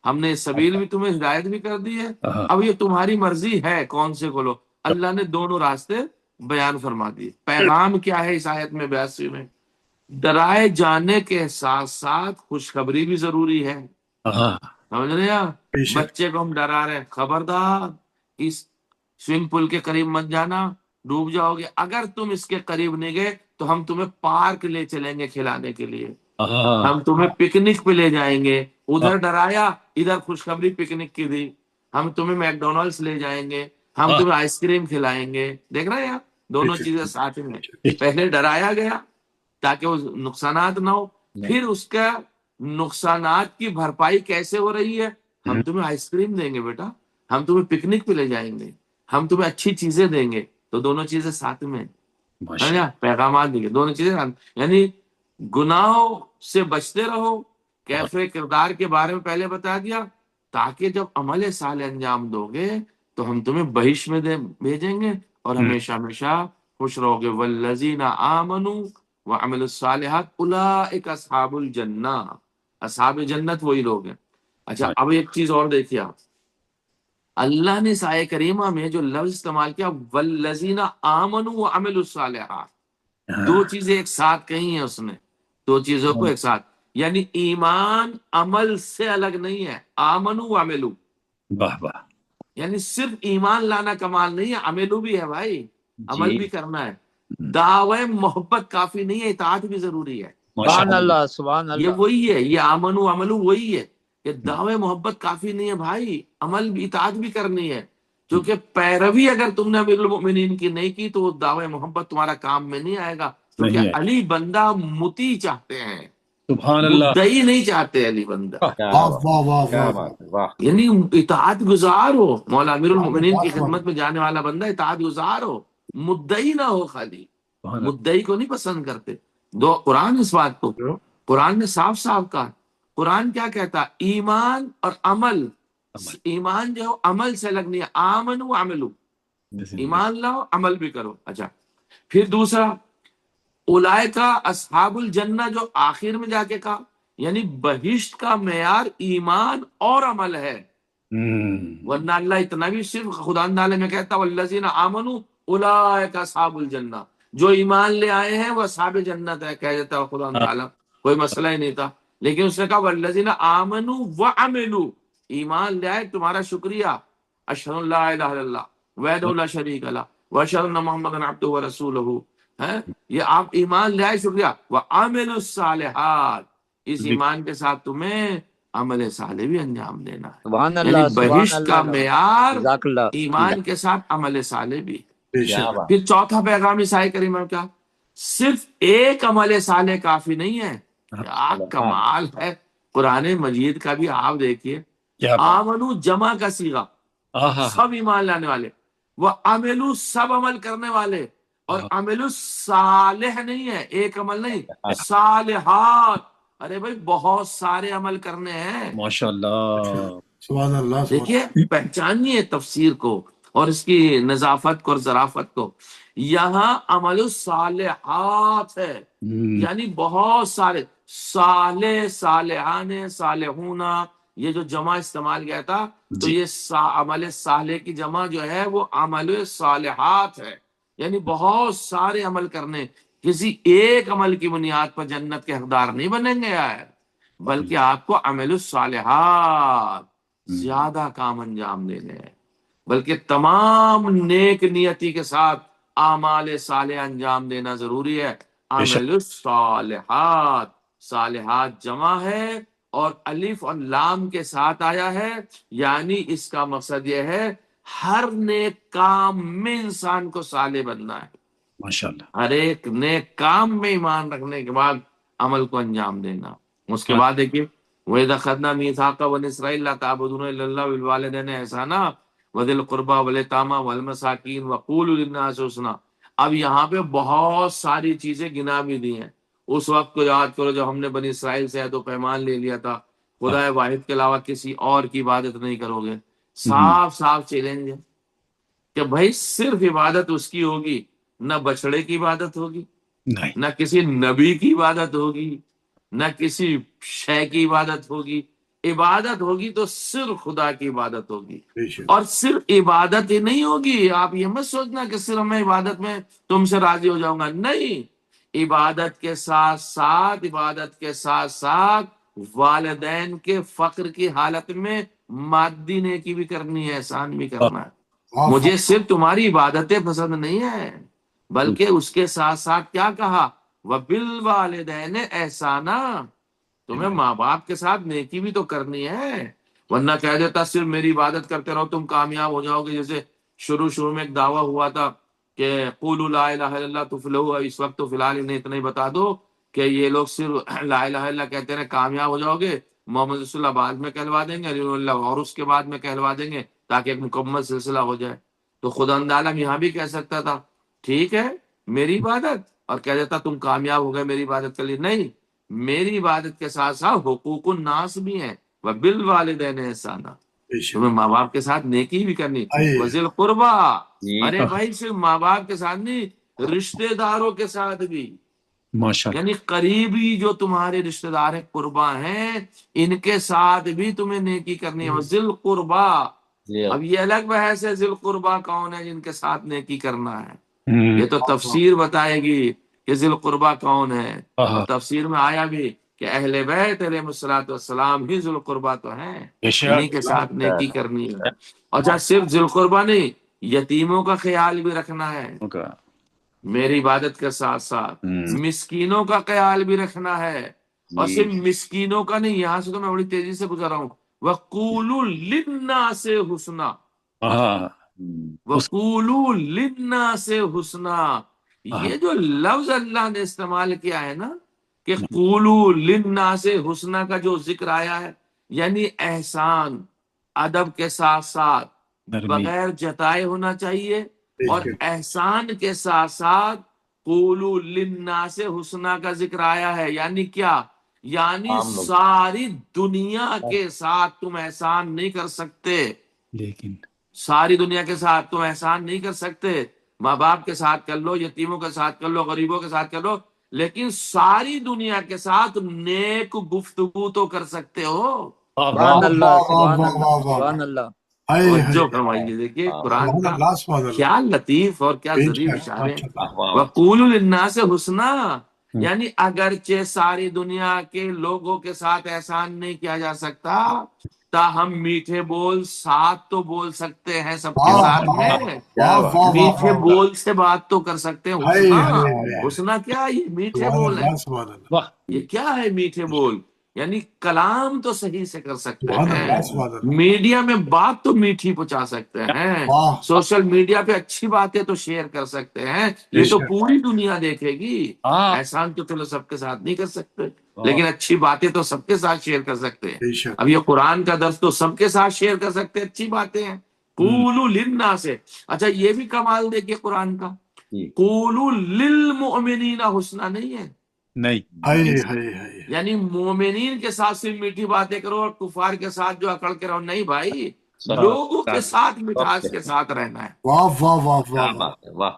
ہم نے سبیل بھی تمہیں ہدایت بھی کر دی ہے، اب یہ تمہاری مرضی ہے کون سے کو لو، اللہ نے دونوں راستے بیان فرما دیے۔ پیغام کیا ہے اس آیت میں 82 میں؟ ڈرائے جانے کے ساتھ ساتھ خوشخبری بھی ضروری ہے، سمجھ رہے ہیں؟ بچے کو ہم ڈرا رہے ہیں خبردار اس سوئمنگ پول کے قریب مت جانا، ڈوب جاؤ گے، اگر تم اس کے قریب نہیں گئے تو ہم تمہیں پارک لے چلیں گے کھلانے کے لیے، ہم تمہیں پکنک پہ لے جائیں گے، ادھر ڈرایا ادھر خوشخبری پکنک کی دی، ہم تمہیں میک ڈونلڈس لے جائیں گے، ہم تمہیں آئس کریم کھلائیں گے، دیکھ رہے ہیں دونوں چیزیں ساتھ میں، پہلے ڈرایا گیا تاکہ وہ نقصانات نہ ہو، پھر اس کا نقصانات کی بھرپائی کیسے ہو رہی ہے، ہم تمہیں آئس کریم دیں گے بیٹا، ہم تمہیں پکنک پہ لے جائیں گے، ہم تمہیں اچھی چیزیں دیں گے، تو دونوں چیزیں ساتھ میں، پیغامات دیں گے، دونوں چیزیں، یعنی گناہوں سے بچتے رہو، کیفے کردار کے بارے میں پہلے بتا دیا، تاکہ جب عمل صالح انجام دو گے تو ہم تمہیں بہشت میں بھیجیں گے اور ہمیشہ ہمیشہ خوش رہو گے۔ والذین آمنوا وعملوا الصالحات اولئک اصحاب الجنہ، اصحاب جنت وہی لوگ ہیں۔ اچھا اب ایک چیز اور دیکھیے آپ، اللہ نے اس آیہ کریمہ میں جو لفظ استعمال کیا والذین آمنوا وعملوا الصالحات، دو چیزیں ایک ساتھ کہی ہیں اس نے، دو چیزوں کو ایک ساتھ، یعنی ایمان عمل سے الگ نہیں ہے، آمنوا وعملوا، واہ واہ، یعنی صرف ایمان لانا کمال نہیں ہے، عملو بھی ہے بھائی، عمل جی بھی کرنا ہے۔ دعوی محبت کافی نہیں ہے، اطاعت بھی ضروری ہے۔ ماشاء سبحان اللہ، اللہ سبحان یہ اللہ۔ وہی ہے، یہ آمن و عمل وہی ہے کہ دعوے محبت کافی نہیں ہے بھائی، عمل بھی اطاعت بھی کرنی ہے، کیونکہ پیروی اگر تم نے امیر المؤمنین کی نہیں کی تو وہ دعوے محبت تمہارا کام میں نہیں آئے گا، کیونکہ نہیں ہے، علی بندہ مطیع چاہتے ہیں، سبحان اللہ، مدعی نہیں چاہتے علی بندہ، کیا واہ بات، واہ واہ کیا واہ بات ہے، واہ یعنی اطاعت گزار ہو، مولا امیر المؤمنین کی واہ واہ، خدمت میں جانے والا بندہ اطاعت گزار ہو، مدعی نہ ہو، خالی سبحان اللہ، مدعی کو نہیں پسند کرتے۔ دو قرآن اس بات کو، قرآن نے صاف صاف کہا، قرآن کیا کہتا، ایمان اور عمل، عمل، ایمان جو عمل سے الگ نہیں ہے، آمن و عملو، بسم اللہ، ایمان لاؤ عمل بھی کرو۔ اچھا پھر دوسرا اولئکا اصحاب الجنہ، جو آخر میں جا کے کہا، یعنی بہشت کا معیار ایمان اور عمل ہے، ورنہ اللہ اتنا بھی صرف خدا تعالی میں کہتا والذین آمنوا اولئک اصحاب الجنہ، جو ایمان لے آئے ہیں وہ اصحاب جنت ہے کہہ دیتا خدا تعالی، کوئی مسئلہ ہی نہیں تھا، لیکن اس نے کہا والذین آمنوا وعملوا، ایمان لے آئے تمہارا شکریہ، اشہد ان لا الہ الا اللہ وحدہ لا شریک لہ واشہد ان محمدا عبدہ ورسولہ، ہے یہ آپ ایمان لے آئے شکریہ، وعملوا الصالحات، اس ایمان کے ساتھ تمہیں عمل صالح بھی انجام دینا ہے، سبحان یعنی اللہ سبحان بہشت کا اللہ۔ معیار جزاک اللہ۔ ایمان کے ساتھ عمل صالح بھی۔ بے کیا شک، بات، پھر چوتھا پیغام عیسائی کریم میں کیا، صرف ایک عمل صالح کافی نہیں ہے، کیا کمال ہے قرآن مجید کا بھی، آپ دیکھیے کیا بات، آمنو جمع کا صیغہ، آہا، سب ایمان لانے والے، وہ عملو سب عمل کرنے والے، اور عملو صالح نہیں ہے، ایک عمل نہیں، صالحات، ارے بھائی بہت سارے عمل کرنے ہیں۔ ماشاء اللہ، سبحان اللہ، سبحان دیکھیے پہچانیے تفسیر کو اور اس کی نظافت کو اور ظرافت کو، یہاں عمل الصالحات ہے، یعنی بہت سارے، صالح، صالحان، صالحون، یہ جو جمع استعمال کیا تھا تو جی، یہ عمل صالح کی جمع جو ہے وہ عمل صالحات ہے، یعنی بہت سارے عمل کرنے، کسی ایک عمل کی بنیاد پر جنت کے حقدار نہیں بنیں گے یار، بلکہ آپ کو عمل الصالحات زیادہ کام انجام دینے ہیں، بلکہ تمام نیک نیتی کے ساتھ اعمال صالح انجام دینا ضروری ہے۔ بے شک، عمل الصالحات، صالحات جمع ہے اور الف اور لام کے ساتھ آیا ہے، یعنی اس کا مقصد یہ ہے ہر نیک کام میں انسان کو صالح بننا ہے، ماشاء اللہ، ہر ایک نیک کام میں ایمان رکھنے کے بعد عمل کو انجام دینا۔ اس کے بعد دیکھیے وَإِذْ أَخَذْنَا مِيثَاقَ بَنِي إِسْرَائِيلَ لَا تَعْبُدُونَ إِلَّا اللَّهَ وَبِالْوَالِدَيْنِ إِحْسَانًا وَذِي الْقُرْبَى وَالْيَتَامَى وَالْمَسَاكِينِ وَقُولُوا لِلنَّاسِ حُسْنًا، اب یہاں پہ بہت ساری چیزیں گنا بھی دی ہیں، اس وقت کو یاد کرو جب ہم نے بنی اسرائیل سے عہد و پیمان لے لیا تھا، خدا واحد کے علاوہ کسی اور کی عبادت نہیں کرو گے، صاف صاف چیلنج ہے کہ بھائی صرف عبادت اس کی ہوگی، نہ بچڑے کی عبادت ہوگی، نہیں، نہ کسی نبی کی عبادت ہوگی، نہ کسی شے کی عبادت ہوگی، عبادت ہوگی تو صرف خدا کی عبادت ہوگی، بے شک، اور صرف عبادت ہی نہیں ہوگی، آپ یہ مت سوچنا کہ صرف میں عبادت میں تم سے راضی ہو جاؤں گا، نہیں، عبادت کے ساتھ ساتھ، عبادت کے ساتھ ساتھ والدین کے فقر کی حالت میں مادی نیکی بھی کرنی ہے، احسان بھی کرنا ہے، واہ مجھے صرف تمہاری عبادتیں پسند نہیں ہے، بلکہ اس کے ساتھ ساتھ کیا کہا، وَبِالْوَالِدَيْنِ إِحْسَانًا، تمہیں ماں باپ کے ساتھ نیکی بھی تو کرنی ہے، ورنہ کہہ دیتا صرف میری عبادت کرتے رہو تم کامیاب ہو جاؤ گے، جیسے شروع میں ایک دعویٰ ہوا تھا کہ قولوا لا الہ الا اللہ تفلحوا، اس وقت تو فی الحال انہیں اتنا ہی بتا دو کہ یہ لوگ صرف لا الہ الا اللہ کہتے ہیں کامیاب ہو جاؤ گے، محمد رسول اللہ بعد میں کہلوا دیں گے، علی اللہ اور اس کے بعد میں کہلوا دیں گے تاکہ ایک مکمل سلسلہ ہو جائے، تو خدا عالم یہاں بھی کہہ سکتا تھا ٹھیک ہے میری عبادت، اور کہہ دیتا تم کامیاب ہو گئے میری عبادت کے لیے، نہیں، میری عبادت کے ساتھ ساتھ حقوق الناس بھی ہیں، وبالوالدین احسانا، بے شک، تمہیں ماں باپ کے ساتھ نیکی بھی کرنی، آئیے، وذی القربیٰ، جی ارے بھائی صرف ماں باپ کے ساتھ نہیں، رشتہ داروں کے ساتھ بھی، ماشاء یعنی قریبی جو تمہارے رشتہ دار قربا ہیں ان کے ساتھ بھی تمہیں نیکی کرنی ہے. ذی القربا، اب یہ الگ بحث ہے ذی القربا کون ہے جن کے ساتھ نیکی کرنا ہے. اللہ. یہ تو تفسیر بتائے گی کہ ذی القربا کون ہے. اور تفسیر میں آیا بھی کہ اہل بیت علیہ الصلوۃ والسلام ہی ذی القربا تو ہیں، انہی کے ساتھ نیکی کرنی ہے. اچھا صرف ذی القربا نہیں، یتیموں کا خیال بھی رکھنا ہے میری عبادت کے ساتھ ساتھ، مسکینوں کا خیال بھی رکھنا ہے. اور صرف مسکینوں کا نہیں، یہاں سے تو میں بڑی تیزی سے گزر رہا ہوں. وَقُولُوا لِلنَّاسِ حُسْنًا، وَقُولُوا لِلنَّاسِ حُسْنًا. یہ جو لفظ اللہ نے استعمال کیا ہے نا کہ قولوا للناس حسنا کا جو ذکر آیا ہے، یعنی احسان ادب کے ساتھ ساتھ بغیر جتائے ہونا چاہیے، اور احسان کے ساتھ ساتھ قولوا للناس حسنا کا ذکر آیا ہے. یعنی کیا؟ یعنی ساری دنیا کے ساتھ تم احسان نہیں کر سکتے، لیکن ساری دنیا کے ساتھ تم احسان نہیں کر سکتے. ماں باپ کے ساتھ کر لو، یتیموں کے ساتھ کر لو، غریبوں کے ساتھ کر لو، لیکن ساری دنیا کے ساتھ نیک گفتگو تو کر سکتے ہو. سبحان اللہ، سبحان اللہ، سبحان اللہ. توجہ فرمائیے، دیکھیے قرآن کا کیا لطیف اور کیا ظریف اشارے. وَقُولُوا لِلنَّاسِ حُسْنًا، یعنی اگرچہ ساری دنیا کے لوگوں کے ساتھ احسان نہیں کیا جا سکتا، ہم میٹھے بول ساتھ تو بول سکتے ہیں سب کے ساتھ میں. میٹھے بول سے بات تو کر سکتے ہیں. حسنا، حسنا کیا؟ یہ میٹھے بول ہیں. یہ کیا ہے میٹھے بول؟ یعنی کلام تو صحیح سے کر سکتے ہیں، میڈیا میں بات تو میٹھی پہنچا سکتے ہیں، سوشل میڈیا پہ اچھی باتیں تو شیئر کر سکتے ہیں. یہ تو پوری دنیا دیکھے گی. احسان تو چلو سب کے ساتھ نہیں کر سکتے، لیکن اچھی باتیں تو سب کے ساتھ شیئر کر سکتے ہیں. اب یہ قرآن کا درس تو سب کے ساتھ شیئر کر سکتے ہیں، اچھی باتیں ہیں. قولوا للناس. اچھا یہ بھی کمال دیکھیے قرآن کا، قولوا للمؤمنین حسنا نہیں ہے. نہیں، یعنی مومنین کے ساتھ صرف میٹھی باتیں کرو اور کفار کے ساتھ جو اکڑ کے رہو نہیں بھائی، لوگوں کے ساتھ مٹھاس کے ساتھ رہنا ہے.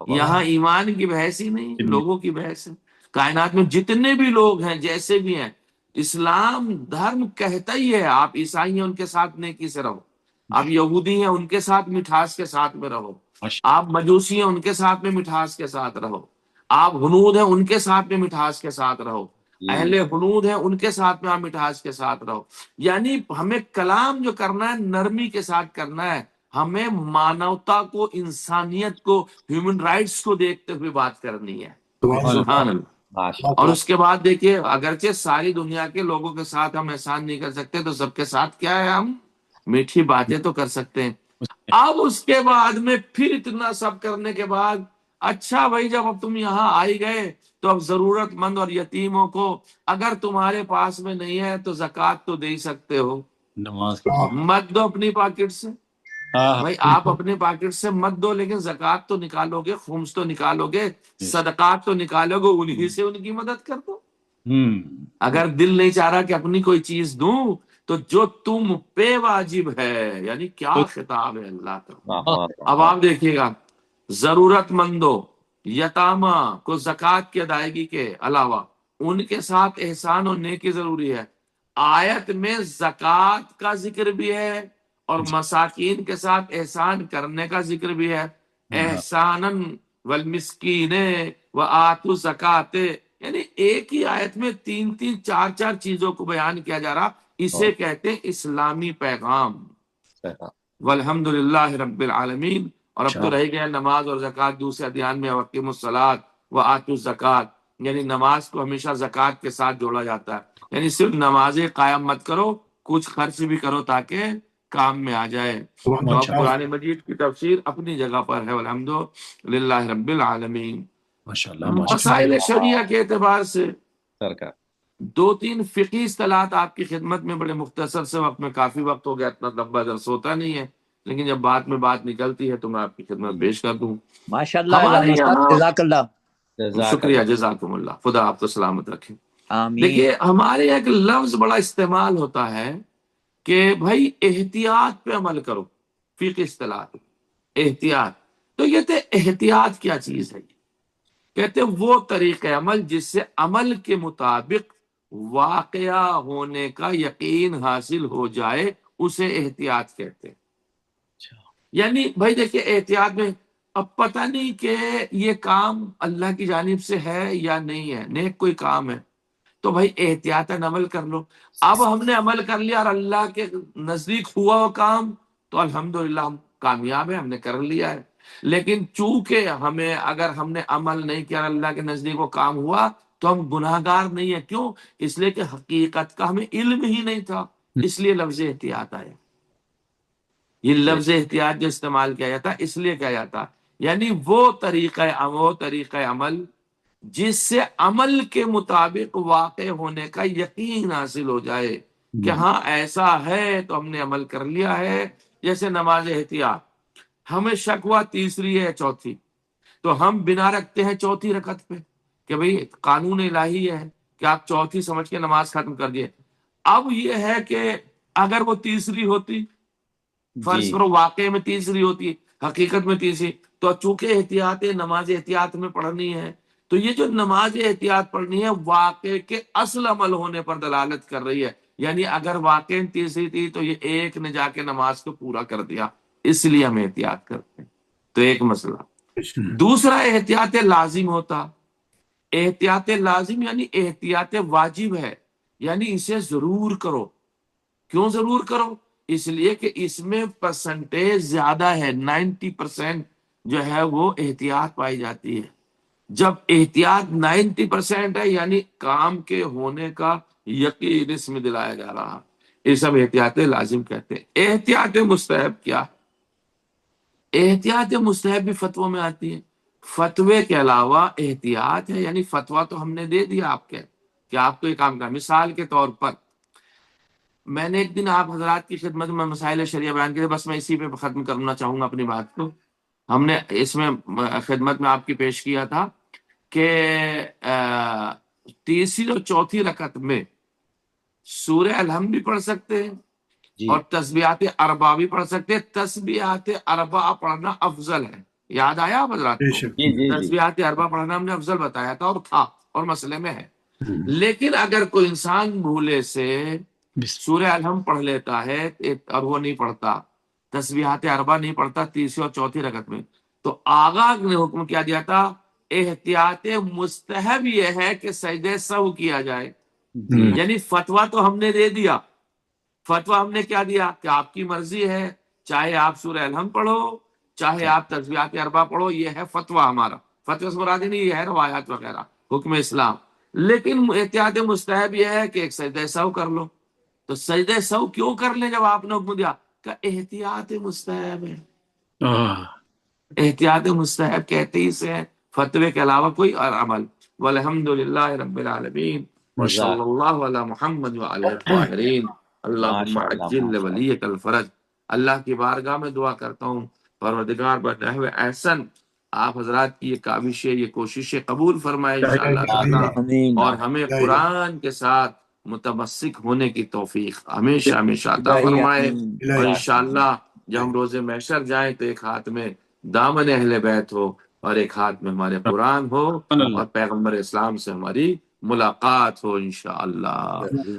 یہاں ایمان کی بحث ہی نہیں، لوگوں کی بحث ہے. کائنات میں جتنے بھی لوگ ہیں جیسے بھی ہیں، اسلام دھرم کہتا ہی ہے آپ عیسائی ہیں ان کے ساتھ نیکی سے رہو، آپ یہودی ہیں ان کے ساتھ مٹھاس کے ساتھ میں رہو، آپ مجوسی ہیں ان کے ساتھ میں مٹھاس کے ساتھ رہو، آپ ہنود ہیں ان کے ساتھ میں مٹھاس کے ساتھ رہو، اہل ہنود ہیں ان کے ساتھ میں آپ مٹھاس کے ساتھ رہو. یعنی ہمیں کلام جو کرنا ہے نرمی کے ساتھ کرنا ہے، ہمیں مانوتا کو، انسانیت کو، ہیومن رائٹس کو دیکھتے ہوئے بات کرنی ہے. سبحان اللہ. اور اس کے بعد دیکھیے اگرچہ ساری دنیا کے لوگوں کے ساتھ ہم احسان نہیں کر سکتے تو سب کے ساتھ کیا ہے، ہم میٹھی باتیں تو کر سکتے ہیں. اب اس کے بعد میں پھر اتنا سب کرنے کے بعد، اچھا بھائی جب اب تم یہاں آئی گئے تو اب ضرورت مند اور یتیموں کو اگر تمہارے پاس میں نہیں ہے تو زکوٰۃ تو دے ہی سکتے ہو، مت دو اپنی پاکٹ سے. بھائی آپ اپنے پاکٹ سے مت دو، لیکن زکوٰۃ تو نکالو گے، خمس تو نکالو گے، صدقات تو نکالو گے، انہی سے ان کی مدد کر دو. اگر دل نہیں چاہ رہا کہ اپنی کوئی چیز دوں تو جو تم پہ واجب ہے، یعنی کیا خطاب ہے اللہ کا. اب آپ دیکھیے گا ضرورت مندوں، یتامہ کو زکوٰۃ کی ادائیگی کے علاوہ ان کے ساتھ احسان اور نیکی ضروری ہے. آیت میں زکوٰۃ کا ذکر بھی ہے اور مساکین کے ساتھ احسان کرنے کا ذکر بھی ہے. احساناً والمسکین وآتوا الزکوٰۃ، یعنی ایک ہی آیت میں تین تین چار چار چیزوں کو بیان کیا جا رہا. اسے کہتے ہیں اسلامی پیغام. والحمدللہ رب العالمین. اور اب تو رہ گیا نماز اور زکوٰۃ دوسرے ادیان میں، وقیم الصلاۃ وآتوا الزکوٰۃ، یعنی نماز کو ہمیشہ زکوٰۃ کے ساتھ جوڑا جاتا ہے. یعنی صرف نمازیں قائم مت کرو، کچھ خرچ بھی کرو تاکہ کام میں آ جائے. تو اب قرآن مجید کی تفسیر اپنی جگہ پر ہے. الحمدللہ رب العالمین. مسائل شریعہ کے اعتبار سے دو تین فقہی اصطلاحات آپ کی خدمت میں بڑے مختصر سے وقت میں، کافی وقت ہو گیا، اتنا لمبا درس ہوتا نہیں ہے، لیکن جب بات میں بات نکلتی ہے تو میں آپ کی خدمت پیش کر دوں. ماشاءاللہ، جزاک اللہ. شکریہ، جزاکم اللہ. خدا آپ کو سلامت رکھے. آمین. دیکھیے ہمارے ایک لفظ بڑا استعمال ہوتا ہے کہ بھائی احتیاط پہ عمل کرو. فقہ اصطلاح احتیاط، تو یہ تھے احتیاط کیا چیز ہے؟ کہتے ہیں وہ طریقہ عمل جس سے عمل کے مطابق واقعہ ہونے کا یقین حاصل ہو جائے اسے احتیاط کہتے ہیں۔ یعنی بھائی دیکھیں احتیاط میں اب پتہ نہیں کہ یہ کام اللہ کی جانب سے ہے یا نہیں ہے، نیک کوئی کام ہے تو بھائی احتیاطاً عمل کر لو۔ اب ہم نے عمل کر لیا اور اللہ کے نزدیک ہوا وہ کام تو الحمدللہ ہم کامیاب ہیں، ہم نے کر لیا ہے۔ لیکن چونکہ اگر ہم نے عمل نہیں کیا اللہ کے نزدیک وہ کام ہوا تو ہم گناہ گار نہیں ہیں۔ کیوں؟ اس لیے کہ حقیقت کا ہمیں علم ہی نہیں تھا، اس لیے لفظ احتیاط آیا۔ یہ لفظ احتیاط جو استعمال کیا جاتا اس لیے کیا جاتا یعنی وہ طریقہ عمل جس سے عمل کے مطابق واقع ہونے کا یقین حاصل ہو جائے کہ ہاں ایسا ہے تو ہم نے عمل کر لیا ہے۔ جیسے نماز احتیاط، ہمیں شک ہوا تیسری ہے چوتھی، تو ہم بنا رکھتے ہیں چوتھی رکعت پہ کہ بھئی قانون الہی ہے کہ آپ چوتھی سمجھ کے نماز ختم کر دیے۔ اب یہ ہے کہ اگر وہ تیسری ہوتی، فرض کرو واقع میں تیسری ہوتی، حقیقت میں تیسری، تو چونکہ احتیاط نماز احتیاط میں پڑھنی ہے تو یہ جو نماز احتیاط پڑھنی ہے واقع کے اصل عمل ہونے پر دلالت کر رہی ہے۔ یعنی اگر واقع تیسری تھی تو یہ ایک نے جا کے نماز کو پورا کر دیا، اس لیے ہم احتیاط کرتے ہیں۔ تو ایک مسئلہ۔ دوسرا احتیاط لازم ہوتا، احتیاط لازم یعنی احتیاط واجب ہے، یعنی اسے ضرور کرو۔ کیوں ضرور کرو؟ اس لیے کہ اس میں پرسنٹیج زیادہ ہے، 90% جو ہے وہ احتیاط پائی جاتی ہے۔ جب احتیاط 90% ہے یعنی کام کے ہونے کا یقین اس میں دلایا جا رہا، یہ سب احتیاط لازم کہتے ہیں۔ احتیاط مستحب کیا؟ احتیاط مستحب بھی فتووں میں آتی ہے۔ فتوے کے علاوہ احتیاط ہے، یعنی فتویٰ تو ہم نے دے دیا آپ کے کہ آپ کو یہ کام کرنا۔ مثال کے طور پر میں نے ایک دن آپ حضرات کی خدمت میں مسائل شریعہ بیان کیے، بس میں اسی پہ ختم کرنا چاہوں گا اپنی بات کو۔ ہم نے اس میں خدمت میں آپ کی پیش کیا تھا کہ تیسری اور چوتھی رکعت میں سورہ الحمد بھی پڑھ سکتے ہیں اور تسبیحات اربع بھی پڑھ سکتے ہیں۔ تسبیحات اربع پڑھنا افضل ہے، یاد آیا آپ حضرات کو؟ تسبیحات اربع پڑھنا ہم نے افضل بتایا تھا اور تھا اور مسئلے میں ہے۔ لیکن اگر کوئی انسان بھولے سے سورہ الحمد پڑھ لیتا ہے اور وہ نہیں پڑھتا، تسبیحات اربع نہیں پڑھتا تیسری اور چوتھی رکعت میں، تو آغا نے حکم کیا دیا تھا احتیاط مستحب یہ ہے کہ سجدہ سہو کیا جائے۔ یعنی فتویٰ تو ہم نے دے دیا، فتویٰ ہم نے کیا دیا کہ آپ کی مرضی ہے، چاہے آپ سورہ الحمد پڑھو چاہے آپ تسبیحات اربع پڑھو، یہ ہے فتویٰ ہمارا۔ فتویٰ سے مراد نہیں یہ ہے روایات وغیرہ، حکم اسلام۔ لیکن احتیاط مستحب یہ ہے کہ ایک سجدہ سہو کر لو۔ تو سجدہ سہو کیوں کر لیں جب آپ نے حکم دیا کہ احتیاط مستحب ہے؟ احتیاط مستحب کہتے ہی سے فتوے کے علاوہ کوئی اور عمل۔ والحمدللہ رب العالمین وصلی اللہ علی محمد وعلی الطاہرین اللہم عجل ولیک الفرج۔ اللہ کی بارگاہ میں دعا کرتا ہوں پروردگار بنحو احسن آپ حضرات کی یہ کاوشیں، یہ کوششیں قبول فرمائے انشاءاللہ تعالی، اور ہمیں قرآن کے ساتھ متمسک ہونے کی توفیق ہمیشہ ہمیشہ عطا فرمائے۔ اور انشاءاللہ جب ہم روز محشر جائیں تو ایک ہاتھ میں دامن اہل بیت ہو اور ایک ہاتھ میں ہمارے قرآن ہو اور پیغمبر اسلام سے ہماری ملاقات ہو انشاءاللہ۔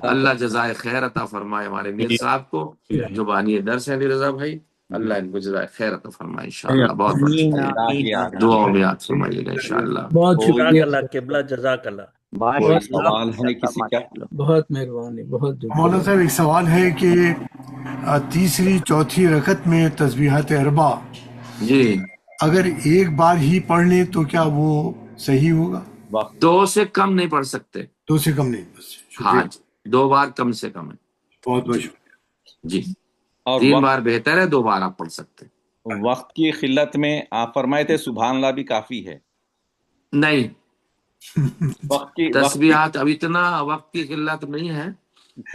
اللہ جزائے خیر عطا فرمائے ہمارے میر صاحب کو جو بانی درس ہیں علی رضا بھائی، اللہ ان کو جزائے خیر عطا فرمائے انشاءاللہ۔ بہت بہت شکریہ، دعاؤں میں یاد فرمائیے گا انشاءاللہ۔ بہت شکریہ اللہ قبلہ، جزاک اللہ۔ کوئی سوال ہے کسی کا؟ بہت مہربانی، بہت مولانا صاحب ایک سوال ہے کہ تیسری چوتھی رکعت میں تسبیحات اربع جی اگر ایک بار ہی پڑھ لیں تو کیا وہ صحیح ہوگا؟ دو سے کم نہیں پڑھ سکتے، دو سے کم نہیں، بس ہاں شکریہ، جی، 2 بار کم سے کم ہے بہت بہت شکریہ۔ جی، اور 3 بار بہتر ہے، 2 بار آپ پڑھ سکتے ہیں۔ وقت کی قلت میں آپ فرمائے تھے سبحان اللہ بھی کافی ہے؟ نہیں، وقت کی تسبیحات اب اتنا وقت کی قلت نہیں ہے،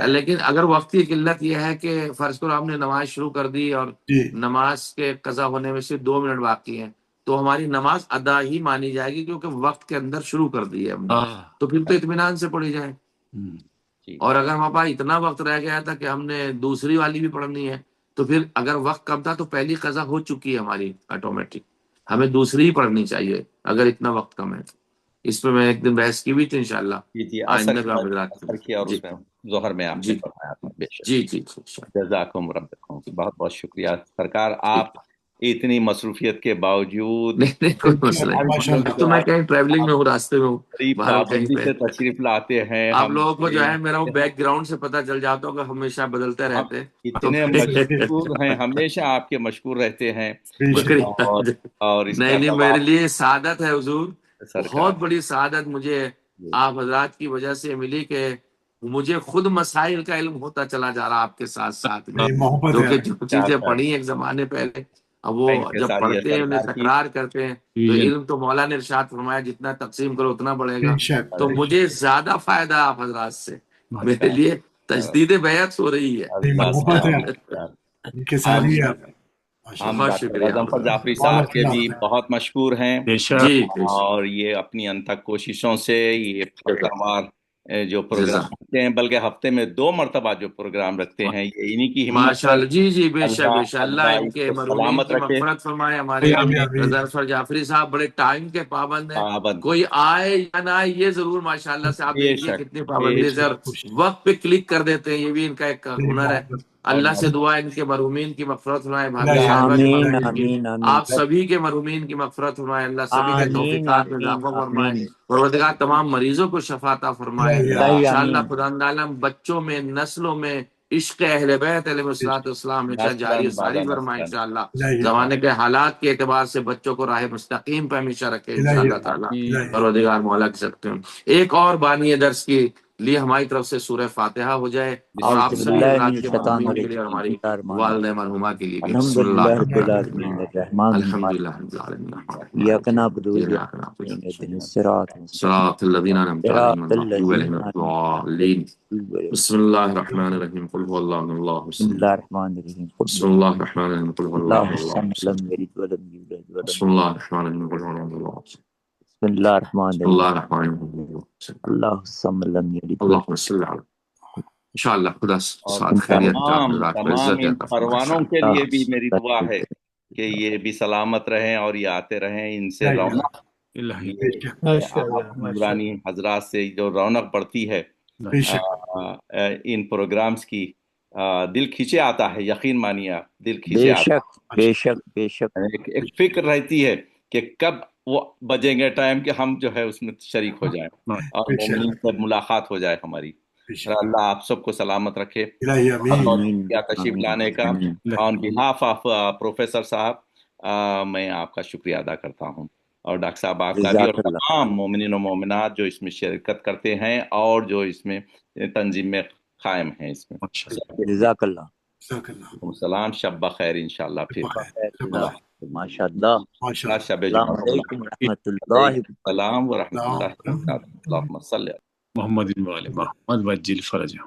لیکن اگر وقت کی قلت یہ ہے کہ فرض کرو ہم نے نماز شروع کر دی اور نماز کے قضا ہونے میں سے 2 منٹ باقی ہیں تو ہماری نماز ادا ہی مانی جائے گی کیونکہ وقت کے اندر شروع کر دی ہے ہم نے، تو پھر تو اطمینان سے پڑھی جائے۔ اور اگر ہمارے پاس اتنا وقت رہ گیا تھا کہ ہم نے دوسری والی بھی پڑھنی ہے تو پھر اگر وقت کم تھا تو پہلی قضا ہو چکی ہے ہماری آٹومیٹک، ہمیں دوسری ہی پڑھنی چاہیے اگر اتنا وقت کم ہے۔ اس پہ میں ایک دن بحث کی بھی تھی انشاءاللہ جی آئندہ بھی آپ حضرات اثر کیا اور اس میں ظہر میں آپ نے جی فرمایا تھا بے شک جی جی جزاکم ربکم بہت بہت شکریہ سرکار آپ اتنی مصروفیت کے باوجود نہیں کوئی مسئلہ نہیں، اب تو میں کہیں ٹریولنگ میں ہوں، راستے میں ہوں، بڑی بہرحال کہیں پابندی پہ سے تشریف لاتے ہیں آپ لوگوں کو جو ہے میرا وہ بیک گراؤنڈ سے پتہ چل جاتا ہوگا، ہمیشہ بدلتے رہتے ہیں اتنے مشکور ہیں، ہمیشہ آپ کے مشکور رہتے ہیں اور اس کے نہیں علاوہ میرے لیے سعادت ہے حضور، سرکار بہت بڑی سعادت مجھے آپ حضرات کی وجہ سے ملی کہ مجھے خود مسائل کا علم ہوتا چلا جا رہا آپ کے ساتھ ساتھ میں، کیونکہ جو چیزیں پڑھی ایک زمانے پہلے اب وہ جب پڑھتے ہیں انہیں تکرار کرتے ہیں تو علم تو مولا نے ارشاد فرمایا جتنا تقسیم کرو اتنا بڑھے گا، تو مجھے زیادہ فائدہ آپ حضرات سے، میرے لیے تجدید بیعت ہو رہی ہے۔ ہم بہت ڈاکٹر شکریہ غضنفر جعفری صاحب کے بھی بہت مشکور ہیں، جی اور یہ اپنی انتھک کوششوں سے یہ ہفتہ وار جو پروگرام رکھتے ہیں، بلکہ ہفتے میں 2 مرتبہ جو پروگرام رکھتے ہیں، یہ انہی کی ہمت ماشاء اللہ، جی جی بے شک بے شک، اللہ اللہ ان اس کے کو مرحومین سلامت کی رکھے، مغفرت فرمائے۔ ہمارے غضنفر جعفری صاحب بڑے ٹائم کے پابند ہیں، پابند، کوئی آئے یا نہ آئے یہ ضرور ماشاءاللہ سے آپ بے دیکھیے شک کتنی پابندی سے اور وقت پہ کلک کر دیتے ہیں، یہ بھی ان کا ایک ہنر ہے۔ اللہ سے دعا ان کے مرحومین کی مغفرت فرمائے، بھابھی صاحبہ کی آمین مرحومین کی، آمین آمین آپ سبھی کے مرحومین کی مغفرت فرمائے، اللہ سبھی کے آمین توفیقات میں آمین اضافہ فرمائے، آمین پروردگار تمام مریضوں کو شفا عطا فرمائے صحیح انشاءاللہ۔ آمین خدا عالم بچوں میں، نسلوں میں عشق اہل بیت علیہ الصلوۃ والسلام ہمیشہ جاری و ساری فرمائے انشاءاللہ۔ زمانے کے حالات کے اعتبار سے بچوں کو راہ مستقیم پہ ہمیشہ رکھے انشاءاللہ تعالی، پروردگار مولا کے سکتے ہیں۔ ایک اور بانی درس کی لیے ہماری طرف سے سورہ فاتحہ ہو جائے، اور آپ اعوذ سبھی باللہ من حضرات کے الشیطان مرحومین کے لیے اور الرجیم، ہماری بسم اللہ الرحمن والدہ مرحومہ کے لیے بھی۔ الحمد بسم اللہ للہ رب الرحمن العالمین الرحیم، الرحمن الحمد الرحیم للہ رب العالمین، ایاک نعبد و ایاک إياك نعبد نستعین اهدنا ونستعين الصراط المستقیم صراط الذين أنعمت عليهم صراط المغضوب عليهم الذین ولا انعمت الضالين۔ علیہم بسم الله الرحمن الرحيم، قل هو الله أحد الله بسم الصمد، اللہ الرحمن الرحیم قل بسم الله الرحمن الرحيم، قل هو الله اللہ أحد الله الصمد الصمد، لم یلد ولم یولد ولم بسم الله الرحمن الرحيم، قل هو الله أحد الله الصمد، بسم اللہ الرحمن بسم الرحیم الله الرحمن الرحيم، اللہ الصمد لم یلد ولم اللهم صل على انشاءاللہ خدا اور ساتھ خیریت کا تمام حضرات کو تمام عزت ان عطا فرمائے پروانوں انشاءاللہ۔ کے لیے بھی میری دعا یولد ہے کہ یہ بھی سلامت رہیں اور یہ آتے رہیں، ان سے رونق، یہ آپ نورانی حضرات سے جو رونق بڑھتی ہے ان پروگرامز کی، دل کھینچے آتا ہے، یقین مانیے آپ، دل کھینچے بے آتا شک بے شک بے شک ہے، ایک فکر رہتی ہے کہ کب وہ بجیں گے ٹائم کہ ہم جو ہے اس میں شریک ہو جائیں اور مومنین سے ملاقات ہو جائے ہماری۔ اللہ آپ سب کو سلامت رکھے، آمین کیا تشریف آمین لانے کا۔ آمین آن بہاف آف پروفیسر صاحب میں آپ کا شکریہ ادا کرتا ہوں، اور ڈاکٹر صاحب آپ کا بھی، اور جزاک اللہ تمام مومنین و مومنات جو اس میں شرکت کرتے ہیں اور جو اس میں تنظیم میں قائم ہیں اس میں۔ جزاک اللہ السلام، شب بخیر انشاءاللہ پھر ماشاء اللہ۔ شب السلام جمعہ علیکم ورحمۃ اللہ السلام ورحمۃ اللہ وبرکاتہ۔ اللہم صلی محمد وعلی محمد وجل فرجہ۔